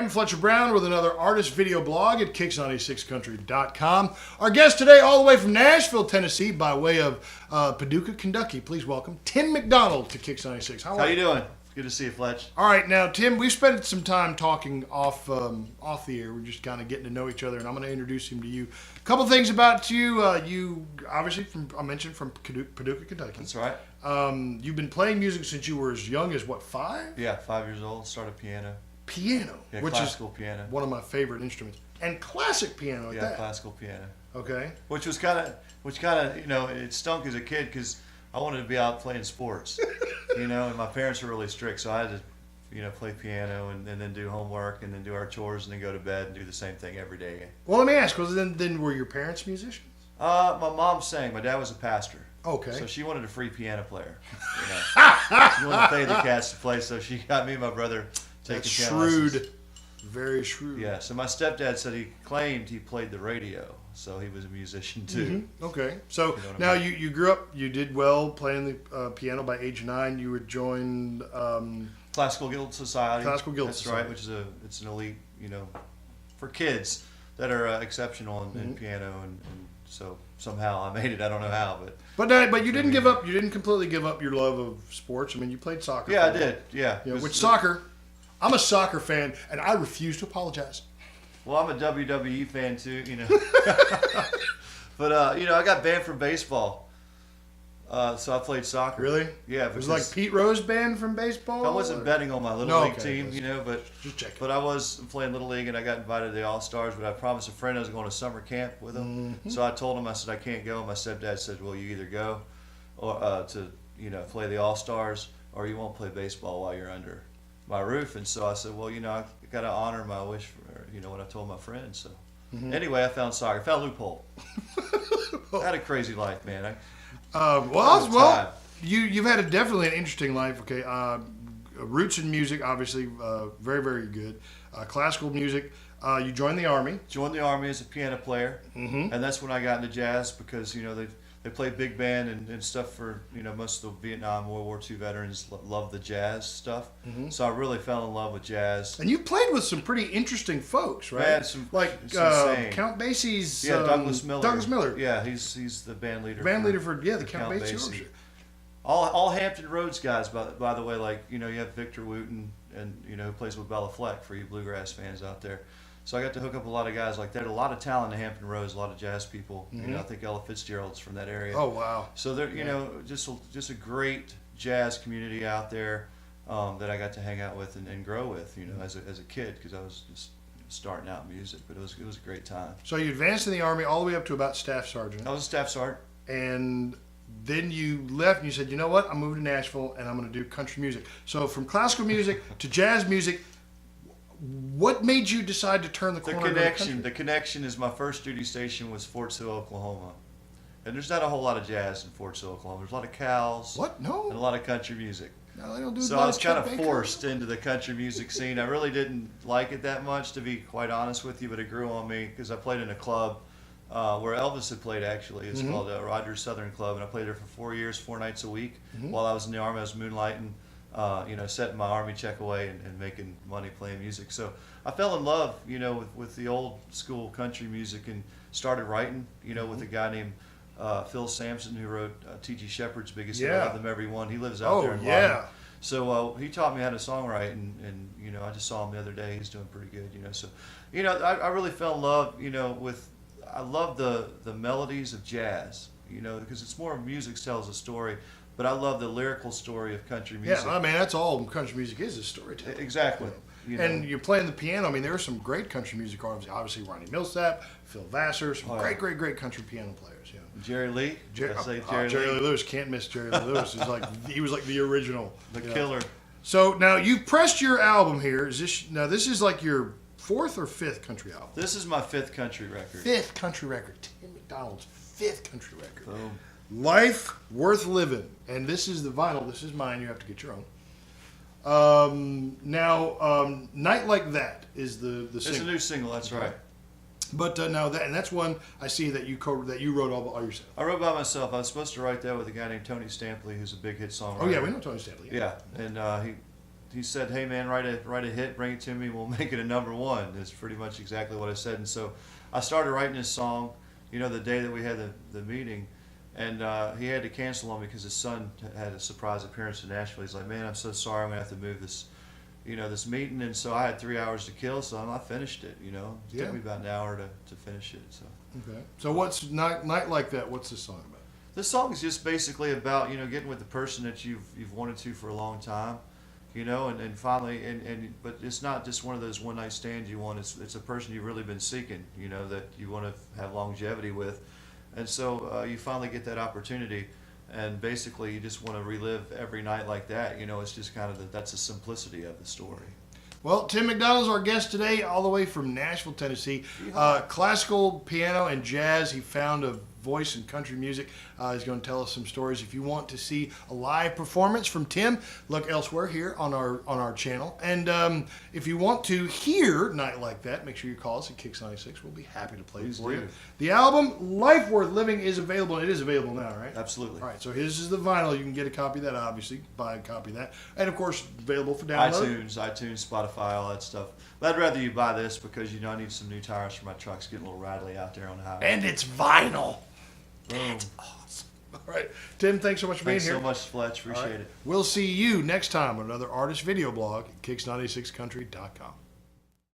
I'm Fletcher Brown with another artist video blog at kicks96country.com. Our guest today, all the way from Nashville, Tennessee, by way of Paducah, Kentucky. Please welcome Tim McDonald to Kicks 96. How you doing? Good to see you, Fletch. All right, now, Tim, we've spent some time talking off the air. We're just kind of getting to know each other, and I'm going to introduce him to you. A couple things about you. You, obviously, I mentioned from Paducah, Kentucky. That's right. You've been playing music since you were as young as, what, 5? Yeah, 5 years old. Started piano. Piano, Yeah, which classical is piano. one of my favorite instruments, and classic piano at Yeah, that. classical piano. Okay. Which kind of, you know, it stunk as a kid because I wanted to be out playing sports, you know, and my parents were really strict, so I had to, you know, play piano and then do homework and then do our chores and then go to bed and do the same thing every day. Well, let me ask, was then were your parents musicians? My mom sang. My dad was a pastor. Okay. So she wanted a free piano player. You know? She wanted to pay the cats to play, so she got me and my brother taking piano lessons. Shrewd. Very shrewd. Yeah, so my stepdad said he claimed he played the radio, so he was a musician too. Mm-hmm. Okay, so You know what I now mean? you grew up, you did well playing the piano by age 9. You would join Classical Guild Society. Classical Guild That's Society. right, which is it's an elite, you know, for kids that are exceptional in piano, and so somehow I made it. I don't know how, but you didn't give up. You didn't completely give up your love of sports. I mean, you played soccer. yeah, I did. Yeah, You know, which soccer? I'm a soccer fan, and I refuse to apologize. Well, I'm a WWE fan too, you know. But you know, I got banned from baseball, so I played soccer. Really? Yeah, It was like Pete Rose banned from baseball. I wasn't betting on my little league team, you know, but just checking. But I was playing Little League, and I got invited to the All-Stars, but I promised a friend I was going to summer camp with him. Mm-hmm. So I told him, I said, I can't go. My stepdad said, well, you either go or to, you know, play the All-Stars, or you won't play baseball while you're under my roof. And so I said, well, you know, I got to honor my wish for, you know, what I told my friend. So anyway, I found soccer. I found a loophole. I had a crazy life, man. You've had definitely an interesting life. Okay, roots in music, obviously, very, very good. Classical music. You joined the Army. Joined the Army as a piano player, and that's when I got into jazz because, you know, they played big band and stuff for, you know, most of the Vietnam, World War II veterans love the jazz stuff. So I really fell in love with jazz. And you played with some pretty interesting folks, right? Man, like insane. Count Basie's. Yeah, Douglas Miller. Douglas Miller. Yeah, he's the band leader. For the Count Basie Orchestra. All Hampton Roads guys, by the way, like, you know, you have Victor Wooten and, you know, who plays with Bella Fleck for you bluegrass fans out there. So I got to hook up a lot of guys like that. A lot of talent in Hampton Roads, a lot of jazz people. You know, I think Ella Fitzgerald's from that area. Oh, wow. So they're, you know, just a great jazz community out there that I got to hang out with and grow with, you know, as a kid, because I was just starting out in music, but it was a great time. So you advanced in the Army all the way up to about staff sergeant. I was a staff sergeant. And then you left and you said, you know what, I'm moving to Nashville and I'm going to do country music. So from classical music to jazz music, what made you decide to turn the corner? The connection is my first duty station was Fort Sill, Oklahoma. And there's not a whole lot of jazz in Fort Sill, Oklahoma. There's a lot of cows. What? No. And a lot of country music. No, they don't do So I was kind of forced into the country music scene. I really didn't like it that much, to be quite honest with you, but it grew on me because I played in a club where Elvis had played, actually. It's called Rogers Southern Club, and I played there for 4 years, 4 nights a week. While I was in the Army, I was moonlighting, you know, setting my Army check away and making money playing music. So I fell in love, you know, with the old school country music and started writing, you know, with a guy named Phil Sampson, who wrote T.G. Shepherd's biggest hit, I Love Them Every One. He lives out there in London. So he taught me how to songwrite, and you know, I just saw him the other day. He's doing pretty good, you know. So, you know, I really fell in love, you know, I love the melodies of jazz, you know, because it's more music tells a story, but I love the lyrical story of country music. Yeah, I mean, that's all country music is storytelling. Exactly. You know. And you're playing the piano. I mean, there are some great country music artists. Obviously, Ronnie Millsap, Phil Vassar, some great country piano players. You know. Jerry Lee. Jerry Lee Lewis. Can't miss Jerry Lee Lewis. He was like the original. The killer. So now you've pressed your album here. This is like your 4th or 5th country album? This is my 5th country record. 5th country record. Tim McDonald's 5th country record. Boom. Life Worth Living. And this is the vinyl. This is mine. You have to get your own. Night Like That is the single. It's a new single, that's right. But that's one I see that you wrote all yourself. I wrote by myself. I was supposed to write that with a guy named Tony Stampley, who's a big hit songwriter. Oh yeah, we know Tony Stampley. Yeah, and he said, "Hey man, write a hit, bring it to me. We'll make it a #1." That's pretty much exactly what I said. And so I started writing this song, the day that we had the meeting, and he had to cancel on me because his son had a surprise appearance in Nashville. He's like, "Man, I'm so sorry. I'm gonna have to move this meeting." And so I had 3 hours to kill, so I finished it. It took me about an hour to finish it. So. Okay. So what's Night Like That? What's this song about? This song is just basically about getting with the person that you've wanted to for a long time, and finally but it's not just one of those one night stands you want. It's a person you've really been seeking, that you want to have longevity with, and so you finally get that opportunity, and basically you just want to relive every night like that. It's just kind of that's the simplicity of the story. Well, Tim McDonald's our guest today, all the way from Nashville, Tennessee. Classical piano and jazz. He found a voice in country music. He's going to tell us some stories. If you want to see a live performance from Tim, look elsewhere here on our channel. And if you want to hear Night Like That, make sure you call us at Kicks 96. We'll be happy to play it for you. The album Life Worth Living is available. It is available now, right? Absolutely. All right. So his is the vinyl. You can get a copy of that. Obviously, buy a copy of that, and of course, available for download. iTunes, Spotify, all that stuff. But I'd rather you buy this because I need some new tires for my truck. It's getting a little rattly out there on the highway. And it's vinyl. That's awesome. All right. Tim, thanks so much for being here. Thanks so much, Fletch. Appreciate it. We'll see you next time on another artist video blog at Kicks96country.com.